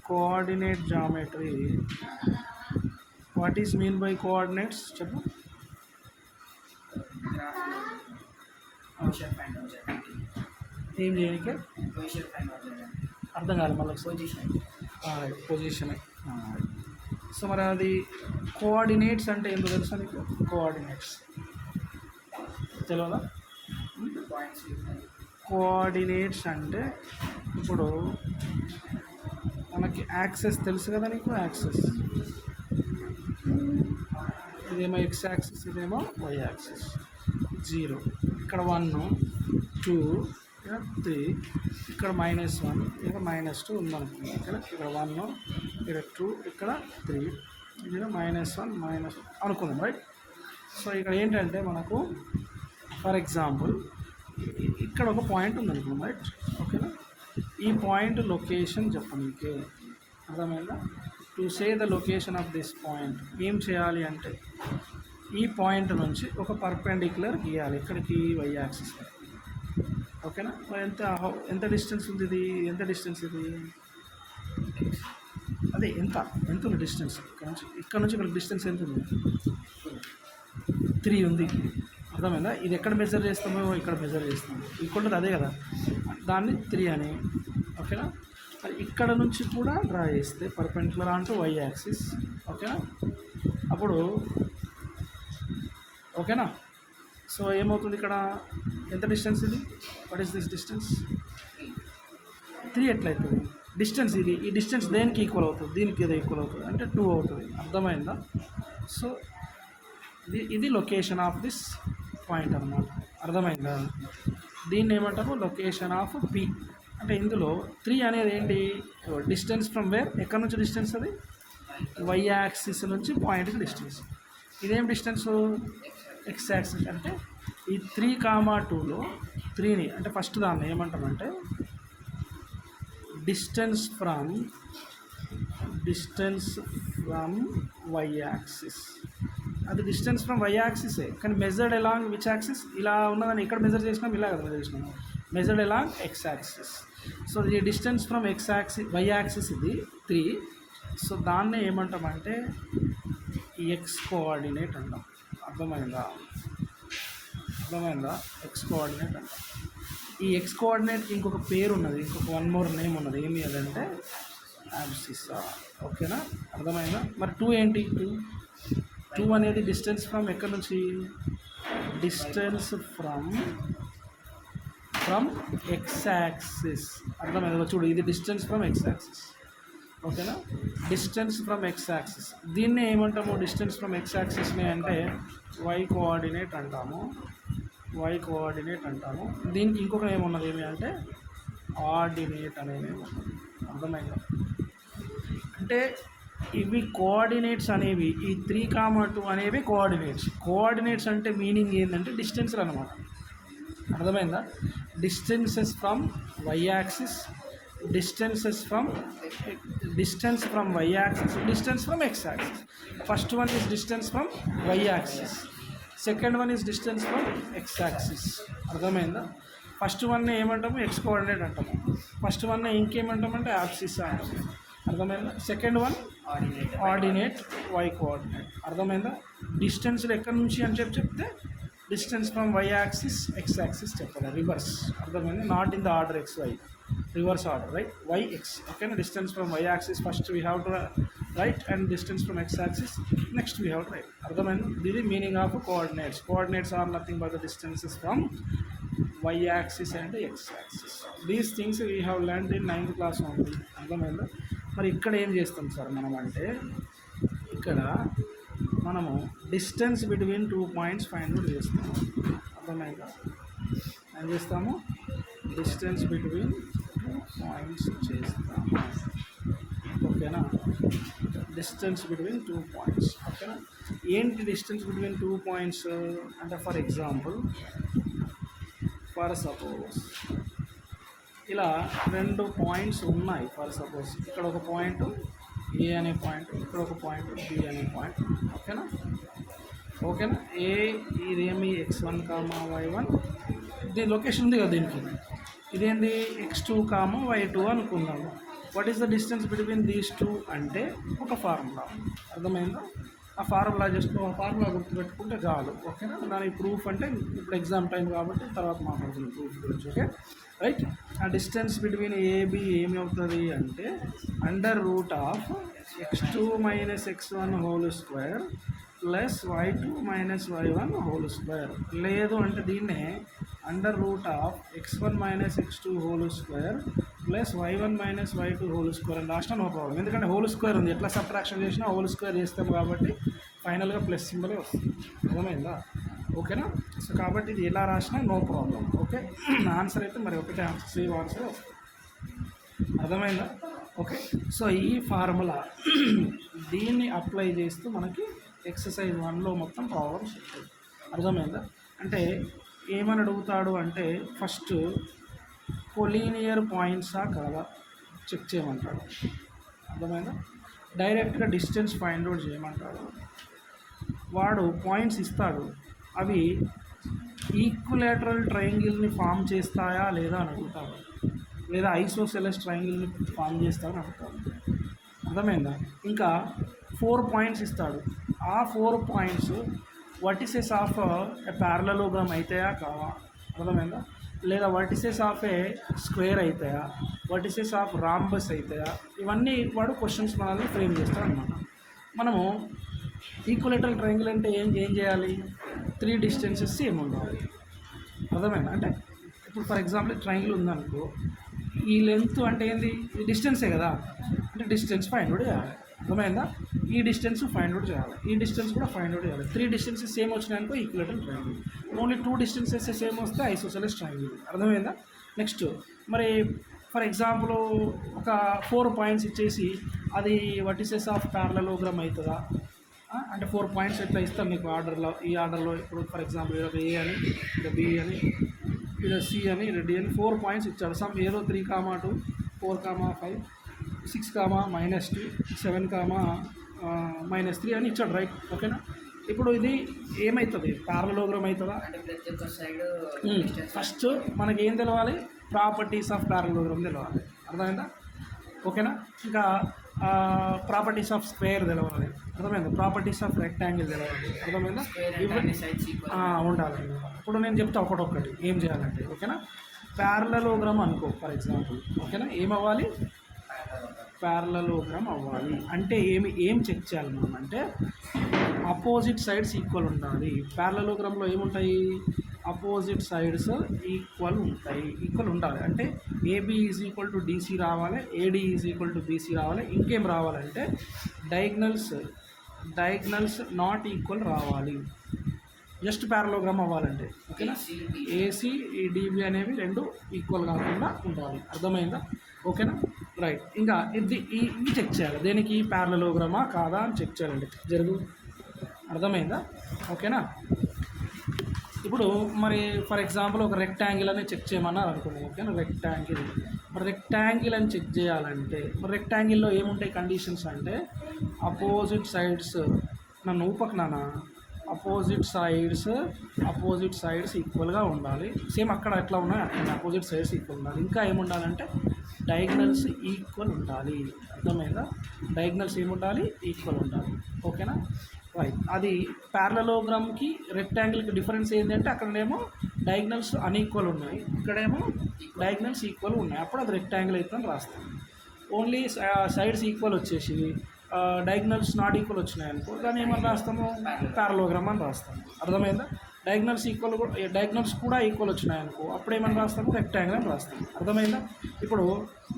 Coordinate geometry. What is mean by coordinates చెప్పు. ఏం చేయడానికి అర్థం కాదు మళ్ళీ పొజిషన్. సో మరి అది కోఆర్డినేట్స్ అంటే ఏంటో తెలుసా నీకు? కోఆర్డినేట్స్ తెలియదా? కోఆర్డినేట్స్ అంటే ఇప్పుడు మనకి యాక్సెస్ తెలుసు కదా నీకు. యాక్సెస్ ఇదేమో ఎక్స్ యాక్సిస్, ఇదేమో వై యాక్సిస్. 0 ఇక్కడ 1 2 ఇక్కడ 3 ఇక్కడ -1 ఇక్కడ -2 ఉందనుకుంది. ఇక్కడ 1 ఇక్కడ 2 ఇక్కడ 3 ఇక్కడ -1 అనుకుందాం, రైట్? సో ఇక్కడ ఏంటంటే మనకు ఫర్ ఎగ్జాంపుల్ ఇక్కడ ఒక పాయింట్ ఉందనుకుందాం, రైట్? ఓకేనా? ఈ పాయింట్ లొకేషన్ చెప్పనీకే, అర్థమైందా? To say the location of this point ఏం చేయాలి అంటే ఈ పాయింట్ నుంచి ఒక పర్పెండిక్యులర్ గీయాలి ఇక్కడికి, వై యాక్సిస్. ఓకేనా? మరి ఎంత డిస్టెన్స్ ఉంది ఇది? ఎంత డిస్టెన్స్ ఇది? అదే ఎంత ఉంది డిస్టెన్స్ ఇక్కడ నుంచి ఇక్కడ డిస్టెన్స్ ఎంత ఉంది? 3 ఉంది. అర్థమైందా? ఇది ఎక్కడ మెజర్ చేస్తామో ఇక్కడ మెజర్ చేస్తాము. ఈక్వల్ అదే కదా, దాన్ని 3 అని. ఓకేనా? మరి ఇక్కడ నుంచి కూడా డ్రా చేస్తే పర్పెండిక్యులర్ అంటూ వై యాక్సిస్. ఓకేనా? అప్పుడు ఓకేనా? సో ఏమవుతుంది ఇక్కడ? ఎంత డిస్టెన్స్ ఇది? What is this distance? 3 ఎట్లయితుంది డిస్టెన్స్? ఇది ఈ డిస్టెన్స్ దేనికి ఈక్వల్ అవుతుంది? దీనికి ఏదో ఈక్వల్ అవుతుంది అంటే 2 అవుతుంది. అర్థమైందా? సో ఇది లొకేషన్ ఆఫ్ దిస్ పాయింట్ అన్నమాట. అర్థమైందా? దీన్ని ఏమంటాము? Location of P. అంటే ఇందులో 3 అనేది ఏంటి? డిస్టెన్స్ ఫ్రమ్ వేర్, ఎక్కడి నుంచి డిస్టెన్స్? అది వై యాక్సిస్ నుంచి పాయింట్కి డిస్టెన్స్. ఇదేం డిస్టెన్స్? X axis. అంటే ఈ 3,2లో 3ని అంటే ఫస్ట్ దాన్ని ఏమంటామంటే డిస్టెన్స్ ఫ్రమ్ వై యాక్సిస్. అది డిస్టెన్స్ ఫ్రమ్ వై యాక్సిసే, కానీ మెజర్డ్ ఎలాంగ్ విచ్ యాక్సిస్? ఇలా ఉన్నదని ఎక్కడ మెజర్ చేసినాం? ఇలా కదా మెజర్ చేసినాం. Measured along x axis. So ఈ distance from x axis y axis ఇది 3. సో దాన్నే ఏమంటామంటే ఎక్స్ కోఆర్డినేట్ అంటాం. అర్థమైందా? ఎక్స్ కోఆర్డినేట్ అంటాం. ఈ ఎక్స్ కోఆర్డినేట్కి ఇంకొక పేరు ఉన్నది, ఇంకొక 1 more నేమ్ ఉన్నది. ఏమి అదంటే యాబ్సిస్సా. ఓకేనా? అర్థమైందా? మరి 2 ఏంటి? 2 అనేది డిస్టెన్స్ ఫ్రమ్ ఎక్కడి నుంచి? Distance from x axis. అర్థమైందా? చూడు, ఇది డిస్టెన్స్ ఫ్రమ్ ఎక్స్ యాక్సిస్. ఓకేనా? Distance from x axis. దీన్నే ఏమంటాము? డిస్టెన్స్ ఫ్రమ్ ఎక్స్ యాక్సిస్ని అంటే వై కోఆర్డినేట్ అంటాము. దీనికి ఇంకొక ఏమున్నది? ఏమి అంటే ఆర్డినేట్ అనేది ఉన్నది. అర్థమైందా? అంటే ఇవి కోఆర్డినేట్స్ అనేవి, ఈ 3,2 అనేవి కోఆర్డినేట్స్ అంటే మీనింగ్ ఏంటంటే డిస్టెన్స్లు అనమాట. అర్థమైందా? Distances from y axis, distance from y axis, distance from x axis. First one is distance from y axis, second one is distance from x axis. అర్థమైందా? ఫస్ట్ వన్ ఏమంటాము? ఎక్స్ కోఆర్డినేట్ అంటాము. First one ఇంకేమంటామంటే abscissa అంటాము. అర్థమైందా? Second one ordinate y coordinate. అర్థమైందా? డిస్టెన్స్లు ఎక్కడి నుంచి అని చెప్తే distance from y axis x axis చెప్పాలి, రివర్స్. అర్థమైంది? Not in the order x y, reverse order, right? y x. Okay, distance from y axis first we have to write, and distance from x axis next we have to write. Ardhamain? This is meaning of coordinates are nothing but the distances from y axis and x axis. These things we have learned in 9th class only. Ardhamain? మరి ఇక్కడ ఏం చేస్తాం sir మనం అంటే, ఇక్కడ మనము distance between 2 points find out చేస్తాము. అర్థమైందా? ఏం చేస్తాము? డిస్టెన్స్ బిట్వీన్ 2 points చేస్తాము. ఓకేనా? Distance between 2 points. ఓకేనా? ఏంటి డిస్టెన్స్ బిట్వీన్ 2 points అంటే, ఫర్ ఎగ్జాంపుల్, ఫర్ సపోజ్ ఇలా 2 పాయింట్స్ ఉన్నాయి. ఫర్ సపోజ్ ఇక్కడ ఒక పాయింట్ ఏ అనే పాయింట్, ఇక్కడ ఒక పాయింట్ బి అనే పాయింట్. ఓకేనా? ఇదేమి x1, y1, దీని లొకేషన్ ఉంది కదా దీనికి. ఇదేంది x2, y2 అనుకుందాము. What is the distance between these two అంటే ఒక ఫార్ములా. అర్థమైందా? ఆ ఫార్ములా జస్ట్ ఒక ఫార్ములా గుర్తుపెట్టుకుంటే చాలు. ఓకేనా? దానికి ప్రూఫ్ అంటే ఇప్పుడు ఎగ్జామ్ టైం కాబట్టి తర్వాత మాట్లాడుతున్నాం ప్రూఫ్ గురించి. Okay right. ఆ డిస్టెన్స్ బిట్వీన్ ఏబి ఏమి అవుతుంది అంటే x2 minus x1 whole square plus y2 minus y1 whole square. లేదు అంటే దీన్నే x1 minus x2 whole square plus y1 minus y2 whole square అని రాసినా నో ప్రాబ్లం. ఎందుకంటే హోల్ స్క్వేర్ ఉంది, ఎట్లా సబ్ట్రాక్షన్ చేసినా హోల్ స్క్వేర్ చేస్తాం కాబట్టి ఫైనల్గా ప్లస్ సింబలే వస్తుంది. అర్థమైందా? ఓకేనా? సో కాబట్టి ఇది ఎలా రాసినా నో ప్రాబ్లం. ఓకే, ఆన్సర్ అయితే మరి ఒకటే ఆన్సర్, సేమ్ ఆన్సర్ వస్తుంది. అర్థమైందా? ఓకే, సో ఈ ఫార్ములా దీన్ని అప్లై చేస్తూ మనకి ఎక్సర్సైజ్ 1లో మొత్తం ప్రాబ్లమ్స్ ఉంటాయి. అర్థమైందా? అంటే ఏమని అడుగుతాడు అంటే ఫస్ట్ కొలీనియర్ పాయింట్సా కాదా చెక్ చేయమంటాడు. అర్థమైందా? డైరెక్ట్గా డిస్టెన్స్ ఫైండ్ అవుట్ చేయమంటాడు. వాడు పాయింట్స్ ఇస్తాడు, అవి ఈక్విలేటరల్ ట్రయాంగిల్ని ఫామ్ చేస్తాయా లేదా అని అడుగుతాడు, లేదా ఐసోసెలస్ ట్రయాంగిల్ని ఫామ్ చేస్తాయని అడుగుతాడు. అర్థమైందా? ఇంకా 4 పాయింట్స్ ఇస్తాడు, ఆ 4 points vertices of A parallelogram అవుతాయా కావా. అర్థమైందా? లేదా వర్టిసెస్ ఆఫ్ ఏ స్క్వేర్ అవుతాయా, వర్టిసెస్ ఆఫ్ రాంబస్ అవుతాయా, ఇవన్నీ వాడు క్వశ్చన్స్ మనల్ని ఫ్రేమ్ చేస్తాడు అనమాట. మనము ఈక్వలేటరల్ ట్రయాంగిల్ అంటే ఏం చేయాలి? 3 డిస్టెన్సెస్ సేమ్ ఉండాలి. అర్థమైందా? అంటే ఇప్పుడు ఫర్ ఎగ్జాంపుల్ ట్రయాంగిల్ ఉందనుకో, ఈ లెంత్ అంటే ఏంది? ఈ డిస్టెన్సే కదా, అంటే డిస్టెన్స్ ఫైండ్ అవుట్ చేయాలి. అర్థమైందా? ఈ డిస్టెన్స్ ఫైండ్ అవుట్ చేయాలి, ఈ డిస్టెన్స్ కూడా ఫైండ్ అవుట్ చేయాలి. 3 డిస్టెన్సెస్ సేమ్ వచ్చినాయనుకో equilateral triangle, only 2 distances same వస్తే ఐసోసెలస్ ట్రయాంగిల్. అర్థమైందా? నెక్స్ట్ మరి ఫర్ ఎగ్జాంపుల్ ఒక 4 పాయింట్స్ ఇచ్చేసి అది వర్టిసెస్ ఆఫ్ ప్యారలలోగ్రామ్ అవుతుందా అంటే 4 పాయింట్స్ ఎట్లా ఇస్తాం మీకు ఆర్డర్లో, ఈ ఆర్డర్లో ఇప్పుడు ఫర్ ఎగ్జాంపుల్ ఇక్కడ ఏ అని, ఇక్కడ బి అని, ఇక్కడ సి అని, ఇక్కడ డి అని 4 పాయింట్స్ ఇచ్చాడు. సమ్ ఏదో 3, 2, 4, 5, 6, -2, 7, -3 అని ఇచ్చాడు. రైట్? ఓకేనా? ఇప్పుడు ఇది ఏమవుతుంది? ప్యారలలోగ్రామ్ అవుతుందా? ఫస్ట్ మనకి ఏం తెలవాలి? ప్రాపర్టీస్ ఆఫ్ ప్యారలలోగ్రామ్ తెలవాలి. అర్థమైందా? ఓకేనా? ఇంకా ప్రాపర్టీస్ ఆఫ్ స్క్వేర్ తెలవాలి. అర్థమైందా? ప్రాపర్టీస్ ఆఫ్ రెక్టాంగిల్ తెలవాలి. అర్థమైందా? ఉండాలి. ఇప్పుడు నేను చెప్తా ఒకటొక్కటి ఏం చేయాలంటే. ఓకేనా? ప్యారలలోగ్రామ్ అనుకో ఫర్ ఎగ్జాంపుల్. ఓకేనా? ఏమవ్వాలి? ప్యారలలోగ్రామ్ అవ్వాలి అంటే ఏం చెక్ చేయాలి మనం అంటే అపోజిట్ సైడ్స్ ఈక్వల్ ఉండాలి. ప్యారలలోగ్రామ్లో ఏముంటాయి? అపోజిట్ సైడ్స్ ఈక్వల్ ఉండాలి. అంటే AB is equal to DC రావాలి, AD is equal to BC రావాలి. ఇంకేం రావాలంటే డయాగ్నల్స్ నాట్ ఈక్వల్ రావాలి. జస్ట్ ప్యారలలోగ్రామ్ అవ్వాలంటే. ఓకేనా? ఏసీ డిబి అనేవి 2 ఈక్వల్ కాకుండా ఉండాలి. అర్థమైందా? ఓకేనా? రైట్. ఇంకా ఇవి చెక్ చేయాలి. దేనికి? ప్యారలలోగ్రామా కాదా అని చెక్ చేయాలండి. అర్థమైందా? ఓకేనా? ఇప్పుడు మరి ఫర్ ఎగ్జాంపుల్ ఒక రెక్టాంగిల్ అని చెక్ చేయమన్నారు అనుకున్నాం. ఓకేనా? రెక్టాంగిల్ అని చెక్ చేయాలంటే మరి రెక్టాంగిల్లో ఏముంటాయి కండిషన్స్ అంటే అపోజిట్ సైడ్స్ అపోజిట్ సైడ్స్ ఈక్వల్గా ఉండాలి. సేమ్ అక్కడ ఎట్లా ఉన్నాయి అక్కడ అపోజిట్ సైడ్స్ ఈక్వల్ ఉండాలి. ఇంకా ఏముండాలంటే డయాగ్నల్స్ ఈక్వల్ ఉండాలి. అర్థమైందా? డయాగ్నల్స్ ఏముండాలి? ఈక్వల్ ఉండాలి. ఓకేనా? రైట్. అది ప్యారలలోగ్రామ్కి రెక్టాంగిల్కి డిఫరెన్స్ ఏంటంటే అక్కడనేమో డయాగ్నల్స్ అన్ఈక్వల్ ఉన్నాయి, ఇక్కడేమో డయాగ్నల్స్ ఈక్వల్ ఉన్నాయి. అప్పుడు అది రెక్టాంగిల్ అవుతుందని రాస్తాం. ఓన్లీ సైడ్స్ ఈక్వల్ వచ్చేసి డయాగ్నల్స్ నాట్ ఈక్వల్ వచ్చినాయి అనుకో, దాన్ని ఏమని రాస్తాము? ప్యారలలోగ్రామ్ అని రాస్తాము. అర్థమైందా? డయాగ్నల్స్ కూడా ఈక్వల్ వచ్చినాయి అనుకో, అప్పుడు ఏమని రాస్తాము? రెక్టాంగిల్ అని రాస్తాము. అర్థమైందా? ఇప్పుడు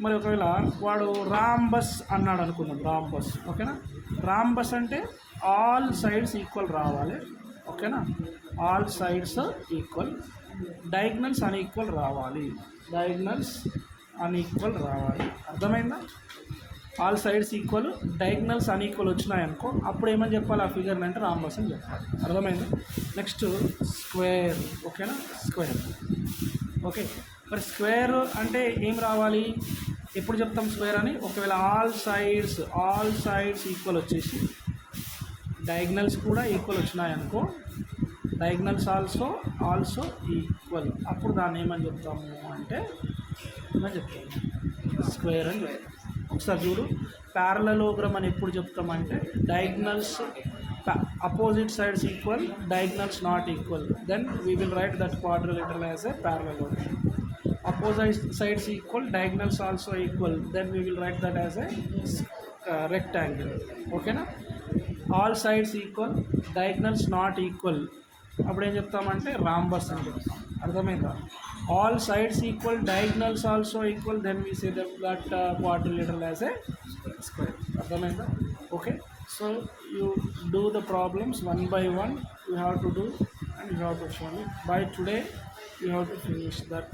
మరి ఒకవేళ వాడు రాంబస్ అన్నాడు అనుకుందాం. రాంబస్. ఓకేనా? రాంబస్ అంటే ఆల్ సైడ్స్ ఈక్వల్ రావాలి. ఓకేనా? All sides equal, diagonals unequal రావాలి. అర్థమైందా? All sides equal, diagonals unequal వచ్చినాయనుకో, అప్పుడు ఏమని చెప్పాలి? ఆ ఫిగర్ని అంటే రాంబస్ అని చెప్పాలి. అర్థమైందా? Next square. ఓకేనా? స్క్వేర్. ఓకే, మరి స్క్వేర్ అంటే ఏం రావాలి? ఎప్పుడు చెప్తాం స్క్వేర్ అని? ఒకవేళ ఆల్ సైడ్స్ ఈక్వల్ వచ్చేసి డయాగ్నల్స్ కూడా ఈక్వల్ వచ్చినాయనుకో, డయాగ్నల్స్ ఆల్సో ఈక్వల్, అప్పుడు దాన్ని ఏమని చెప్తాము అంటే అని చెప్తాను, స్క్వేర్ అని చెప్తాం. ఒకసారి చూడు, ప్యారలలోగ్రామ్ అని ఎప్పుడు చెప్తామంటే diagonals opposite sides equal, diagonals not equal, then we will write that quadrilateral as a parallelogram. Opposite sides equal, diagonals also equal, then we will write that as a rectangle. Okay na? All sides equal, diagonals not equal, అప్పుడు ఏం చెప్తామంటే rhombus అని చెప్తాం. అర్థమైందా? All sides equal, diagonals also equal, then we say that quadrilateral as a square. అర్థమైందా? Okay, so you do the problems one by one, you have to do and you have to show me. By today you have to finish that